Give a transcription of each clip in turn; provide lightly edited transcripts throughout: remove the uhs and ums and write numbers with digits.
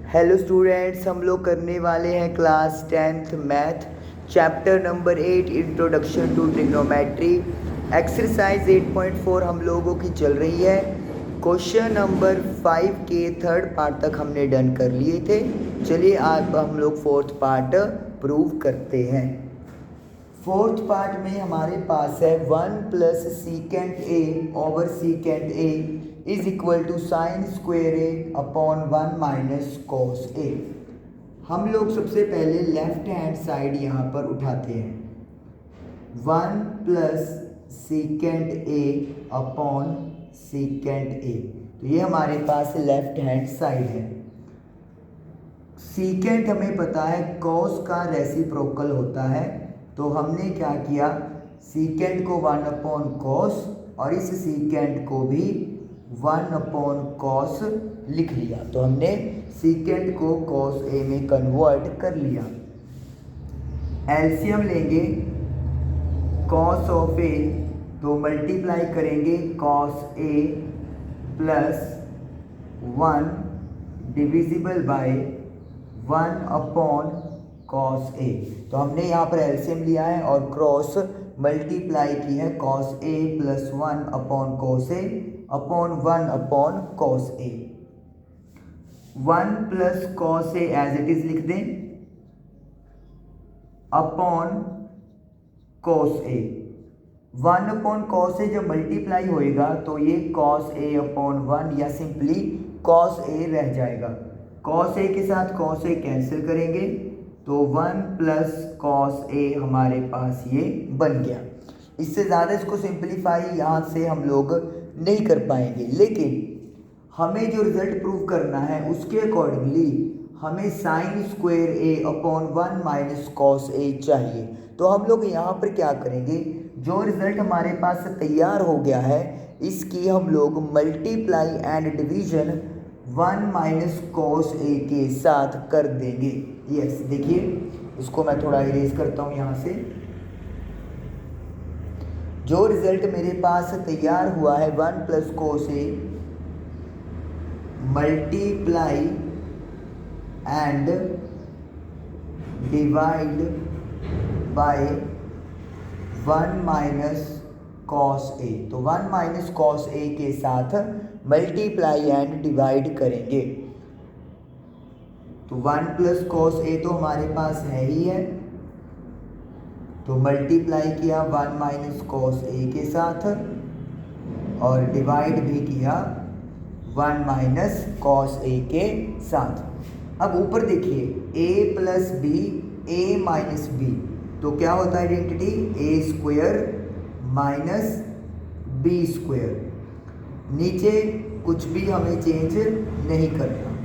Hello students, हम लोग करने वाले हैं class 10th math chapter number 8 introduction to trigonometry. Exercise 8.4 हम लोगों की चल रही है। क्वेश्चन नंबर 5 के थर्ड पार्ट तक हमने डन कर लिए थे। चलिए आज हम लोग फोर्थ पार्ट प्रूव करते हैं। फोर्थ पार्ट में हमारे पास है 1 plus secant A over secant A is equal to sine square A upon 1 minus cos A. हम लोग सबसे पहले लेफ्ट हैंड साइड यहाँ पर उठाते हैं। 1 plus secant A upon secant A, तो ये हमारे पास लेफ्ट हैंड साइड है। सीकेंट हमें पता है कॉस का रेसिप्रोकल होता है, तो हमने क्या किया, सीकेंट को 1 अपॉन कॉस और इस सीकेंट को भी 1 अपॉन कॉस लिख लिया। तो हमने सीकेंट को कॉस ए में कन्वर्ट कर लिया। एलसीएम लेंगे कॉस ऑफ ए, तो मल्टीप्लाई करेंगे cos A plus 1 divisible by 1 upon cos A. तो हमने यहाँ पर एलसीएम लिया है और क्रॉस मल्टीप्लाई की है cos A plus 1 upon cos A upon 1 upon cos A. 1 plus cos A as it is लिख दें upon cos A. 1 upon cos A जब मल्टीप्लाई होएगा तो ये कॉस ए अपॉन 1 या सिंपली कॉस ए रह जाएगा। कॉस ए के साथ कॉस ए कैंसिल करेंगे तो 1 प्लस कॉस ए हमारे पास ये बन गया। इससे ज़्यादा इसको सिंप्लीफाई यहाँ से हम लोग नहीं कर पाएंगे, लेकिन हमें जो रिजल्ट प्रूव करना है उसके अकॉर्डिंगली हमें sign square A upon 1 minus cos ए चाहिए। तो हम लोग यहाँ पर क्या करेंगे, जो रिजल्ट हमारे पास तैयार हो गया है इसकी हम लोग multiply and division 1 minus cos A के साथ कर देंगे। यस, देखिए इसको मैं थोड़ा इरेज करता हूँ यहाँ से। जो रिजल्ट मेरे पास तैयार हुआ है 1 plus cos A multiply and divide by 1 minus cos A, तो 1 माइनस कॉस ए के साथ मल्टीप्लाई एंड डिवाइड करेंगे। तो 1 प्लस कॉस ए तो हमारे पास है ही है, तो मल्टीप्लाई किया 1 माइनस कॉस ए के साथ और डिवाइड भी किया 1 माइनस कॉस ए के साथ। अब ऊपर देखिए a plus B A minus B, तो क्या होता है identity, A square minus B square. नीचे कुछ भी हमें चेंज नहीं करना।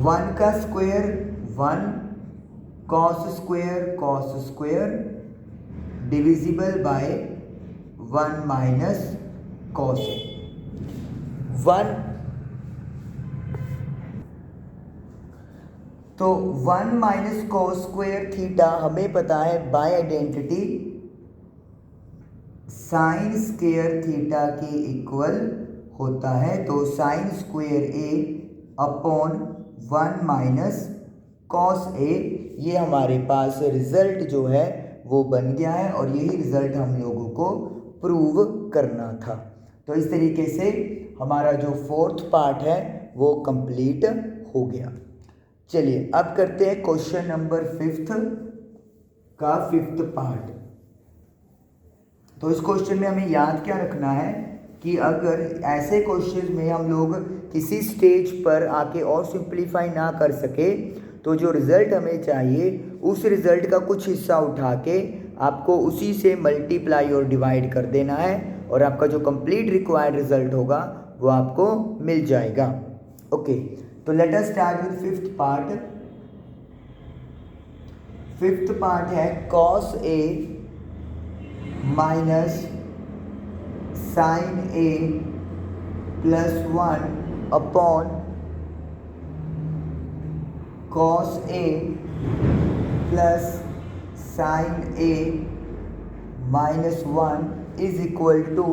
1 का square 1 cos square divisible by 1 minus cos A. 1 तो 1 माइनस कॉस स्क्वायर थीटा हमें पता है by identity sine square theta के इक्वल होता है। तो sine square A upon 1 minus cos A, ये हमारे पास रिजल्ट जो है वो बन गया है और यही रिजल्ट हम लोगों को प्रूव करना था। तो इस तरीके से हमारा जो फोर्थ पार्ट है वो कंप्लीट हो गया। चलिए अब करते हैं क्वेश्चन नंबर 5 का 5th पार्ट। तो इस क्वेश्चन में हमें याद क्या रखना है कि अगर ऐसे क्वेश्चन में हम लोग किसी स्टेज पर आके और सिंप्लीफाई ना कर सके तो जो रिज़ल्ट हमें चाहिए उस रिज़ल्ट का कुछ हिस्सा उठा के आपको उसी से मल्टीप्लाई और डिवाइड कर देना है और आपका जो कंप्लीट रिक्वायर्ड रिज़ल्ट होगा वो आपको मिल जाएगा। ओके, तो let us start with 5th part. 5th part है cos A minus sine A plus 1 upon cos A plus sine A minus 1 is equal to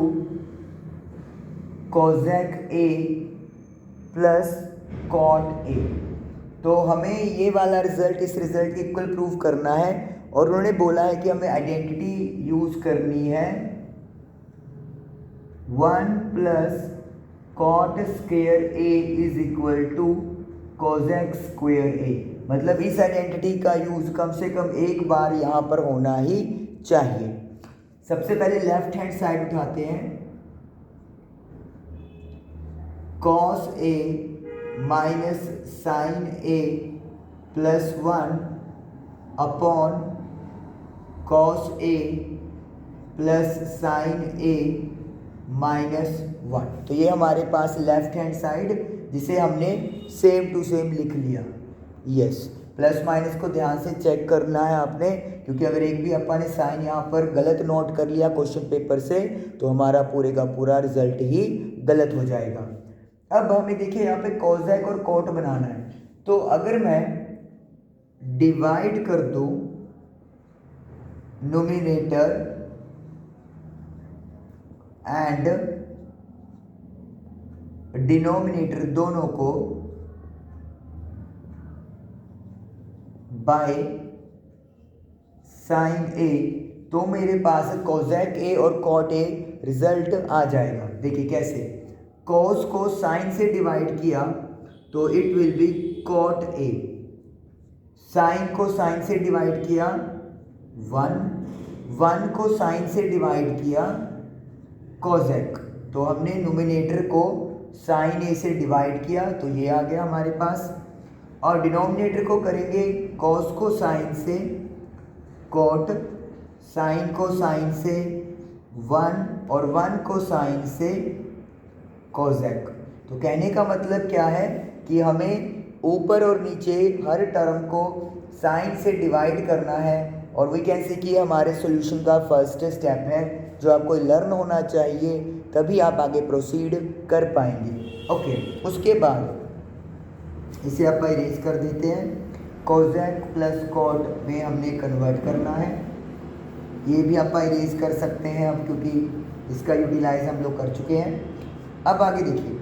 cosec A plus cot A. तो हमें ये वाला रिजल्ट इस result के equal prove करना है और उन्होंने बोला है कि हमें आइडेंटिटी यूज करनी है 1 plus cot square A is equal to cosec square A. मतलब इस आइडेंटिटी का यूज कम से कम एक बार यहाँ पर होना ही चाहिए। सबसे पहले लेफ्ट हैंड साइड उठाते हैं, cos A minus sine A plus 1 upon cos A plus sine A minus 1। तो ये हमारे पास लेफ्ट हैंड साइड जिसे हमने सेम टू सेम लिख लिया। यस, प्लस माइनस को ध्यान से चेक करना है आपने, क्योंकि अगर एक भी अपन ने साइन यहाँ पर गलत नोट कर लिया क्वेश्चन पेपर से तो हमारा पूरे का पूरा रिजल्ट ही गलत हो जाएगा। अब हमें देखिए यहाँ पे कोसेक और कॉट बनाना है। तो अगर मैं डिवाइड कर दूं नोमिनेटर एंड डिनोमिनेटर दोनों को बाय साइन ए, तो मेरे पास कोसेक ए और कॉट ए रिजल्ट आ जाएगा। देखिए कैसे, कॉस को साइन से डिवाइड किया तो it will be cot A, sine को साइन से डिवाइड किया 1 को साइन से डिवाइड किया कोसेक, तो हमने नोमिनेटर को साइन ए से डिवाइड किया तो ये आ गया हमारे पास, और डिनोमिनेटर को करेंगे कॉस को साइन से कॉट, साइन को साइन से 1 और 1 को साइन से कोसेक। तो कहने का मतलब क्या है कि हमें ऊपर और नीचे हर टर्म को साइन से डिवाइड करना है, और वी कैन से कि हमारे सॉल्यूशन का फर्स्ट स्टेप है जो आपको लर्न होना चाहिए, तभी आप आगे प्रोसीड कर पाएंगे। ओके, उसके बाद इसे आप इरेज कर देते हैं, कोसेक प्लस कॉट में हमने कन्वर्ट करना है। ये भी आप इरेज कर सकते हैं अब, क्योंकि इसका यूटिलाइज हम लोग कर चुके हैं। अब आगे देखिए,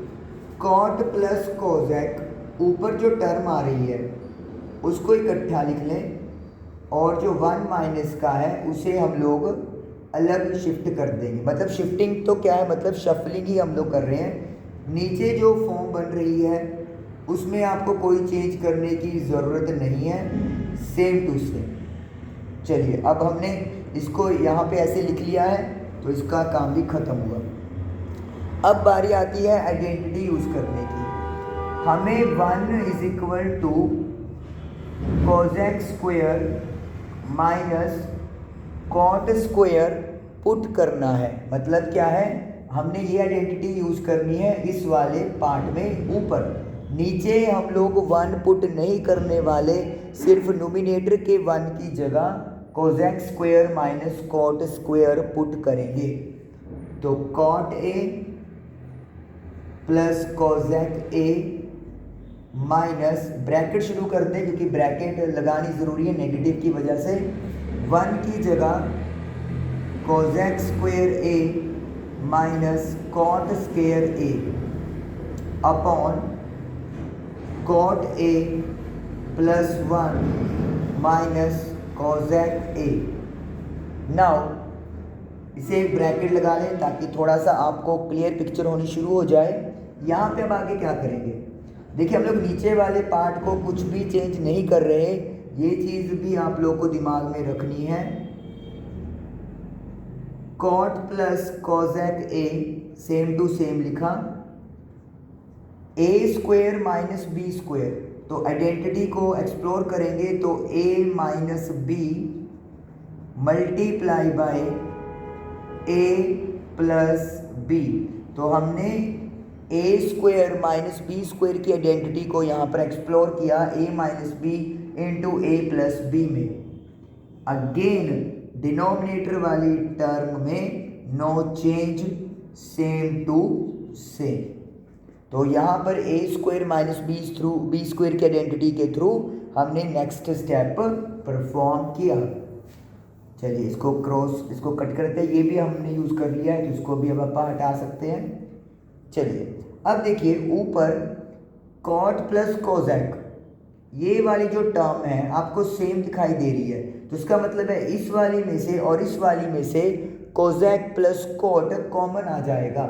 कॉट प्लस कोसेक, ऊपर जो टर्म आ रही है उसको इकट्ठा लिख लें, और जो 1 माइनस का है उसे हम लोग अलग शिफ्ट कर देंगे। मतलब शिफ्टिंग तो क्या है, मतलब शफलिंग ही हम लोग कर रहे हैं। नीचे जो फॉर्म बन रही है उसमें आपको कोई चेंज करने की ज़रूरत नहीं है, सेम टू सेम। चलिए, अब हमने इसको यहाँ पे ऐसे लिख लिया है तो इसका काम भी ख़त्म हुआ। अब बारी आती है आइडेंटिटी यूज़ करने की। हमें 1 is equal to cosec square minus cot square put करना है। मतलब क्या है, हमने ये आइडेंटिटी यूज़ करनी है इस वाले पार्ट में ऊपर, नीचे हम लोग 1 पुट नहीं करने वाले, सिर्फ नोमिनेटर के 1 की जगह cosec square minus cot square put करेंगे। तो cot A plus cosec A minus, bracket शुरू करते हैं क्योंकि ब्रैकेट लगानी ज़रूरी है नेगेटिव की वजह से, 1 की जगह cosec square A minus cot square A upon cot A plus 1 minus cosec A. Now इसे एक ब्रैकेट लगा लें ताकि थोड़ा सा आपको क्लियर पिक्चर होनी शुरू हो जाए। यहाँ पे अब आगे क्या करेंगे, देखिए हम लोग नीचे वाले पार्ट को कुछ भी चेंज नहीं कर रहे, ये चीज़ भी आप लोग को दिमाग में रखनी है। Cot plus cosec A same to same लिखा, A square minus B square, तो आइडेंटिटी को एक्सप्लोर करेंगे तो A minus B multiply by A plus B. तो हमने A square minus B square की आइडेंटिटी को यहाँ पर एक्सप्लोर किया A minus B into A plus B में। अगेन डिनोमिनेटर वाली टर्म में no change, same to same. तो यहाँ पर A square minus B square की आइडेंटिटी के थ्रू हमने नेक्स्ट स्टेप परफॉर्म किया। चलिए इसको कट करते हैं, ये भी हमने यूज़ कर लिया है तो इसको भी अब आप हटा सकते हैं। चलिए अब देखिए ऊपर कॉट प्लस कोजेक, ये वाली जो टर्म है आपको सेम दिखाई दे रही है, तो इसका मतलब है इस वाली में से और इस वाली में से कोजेक प्लस कॉट कॉमन आ जाएगा।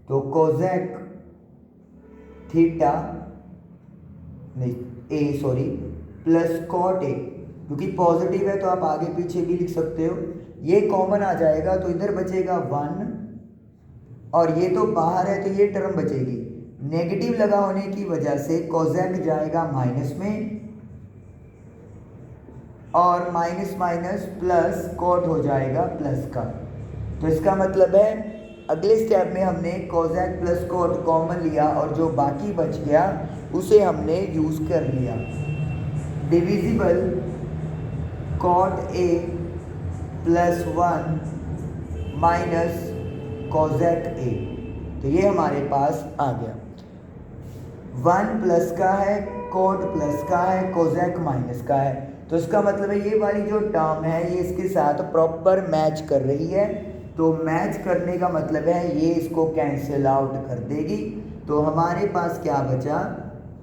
तो कोजेक थीटा नहीं ए सॉरी प्लस कॉट ए, क्योंकि पॉजिटिव है तो आप आगे पीछे भी लिख सकते हो, ये कॉमन आ जाएगा तो इधर बचेगा 1 और ये तो बाहर है तो ये टर्म बचेगी। नेगेटिव लगा होने की वजह से कोजेक जाएगा माइनस में और माइनस माइनस प्लस कॉट हो जाएगा प्लस का। तो इसका मतलब है अगले स्टेप में हमने कोजेक प्लस कॉट कॉमन लिया और जो बाकी बच गया उसे हमने यूज़ कर लिया। Divisible cot A plus 1 minus cosec A, तो ये हमारे पास आ गया। 1 प्लस का है, कॉट प्लस का है, कोजेक माइनस का है, तो इसका मतलब है ये वाली जो टर्म है ये इसके साथ प्रॉपर मैच कर रही है। तो मैच करने का मतलब है ये इसको कैंसिल आउट कर देगी, तो हमारे पास क्या बचा,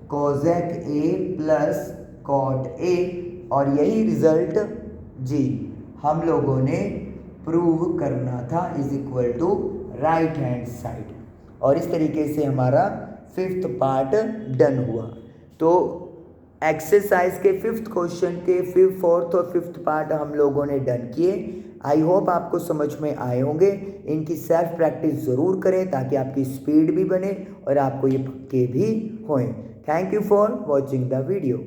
cosec A plus cot A, और यही रिजल्ट जी हम लोगों ने प्रूव करना था is equal to right hand side. और इस तरीके से हमारा 5th पार्ट डन हुआ। तो एक्सरसाइज के 5th क्वेश्चन के 4th और 5th पार्ट हम लोगों ने डन किए। आई होप आपको समझ में आए होंगे। इनकी सेल्फ प्रैक्टिस ज़रूर करें ताकि आपकी स्पीड भी बने और आपको ये पक्के भी होएं। Thank you for watching the video.